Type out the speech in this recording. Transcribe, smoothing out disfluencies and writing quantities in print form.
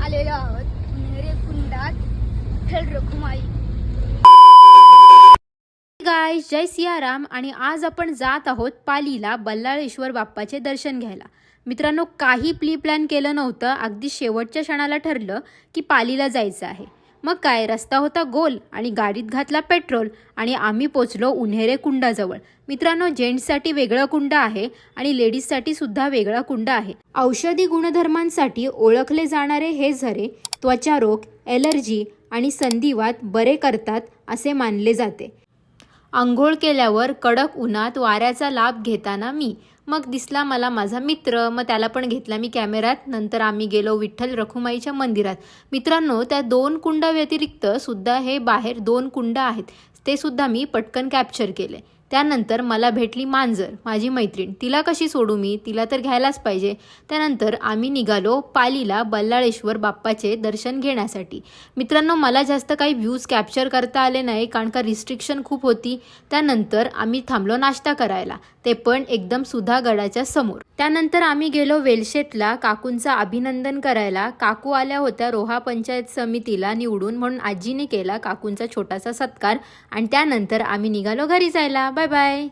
आलेलो आहोत नेहरे कुंडात विठ्ठल रखुमाई. गाईज, जय सियाराम. आणि आज आपण जात आहोत पालीला बल्लाळेश्वर बाप्पाचे दर्शन घ्यायला. मित्रांनो, काही प्लॅन केलं नव्हतं. अगदी शेवटच्या क्षणाला ठरलं की पालीला जायचं आहे. मग काय, रस्ता होता गोल आणि गाडीत घातला पेट्रोल आणि आम्ही पोचलो उन्हेरे कुंडाजवळ. मित्रांनो, जेंट्ससाठी वेगळं कुंड आहे आणि लेडीजसाठी सुद्धा वेगळा कुंड आहे. औषधी गुणधर्मांसाठी ओळखले जाणारे हे झरे त्वचारोग, ॲलर्जी आणि संधिवात बरे करतात असे मानले जाते. आंघोळ केल्यावर कडक उन्हात वाऱ्याचा लाभ घेताना मग दिसला मला माझा मित्र, मग त्याला पण घेतला मी कॅमेऱ्यात. नंतर आम्ही गेलो विठ्ठल रखुमाईच्या मंदिरात. मित्रांनो, त्या 2 कुंडा व्यतिरिक्त सुद्धा हे बाहेर 2 कुंड आहेत, ते सुद्धा मी पटकन कॅप्चर केले. त्यानंतर मला भेटली मांजर, माझी मैत्रीण. तिला कशी सोडू मी, तिला तर घ्यायलाच पाहिजे. त्यानंतर आम्ही निघालो पालीला बल्लाळेश्वर बाप्पाचे दर्शन घेण्यासाठी. मित्रांनो, मला जास्त काही व्ह्यूज कॅप्चर करता आले नाही कारण का रिस्ट्रिक्शन खूप होती. त्यानंतर आम्ही थांबलो नाश्ता करायला, ते पण एकदम सुधागडाच्या समोर. त्यानंतर आम्ही गेलो वेलशेतला काकूंचं अभिनंदन करायला. काकू आल्या होत्या रोहा पंचायत समितीला निवडून, म्हणून आजीने केला काकूंचा छोटासा सत्कार आणि त्यानंतर आम्ही निघालो घरी जायला. Bye bye.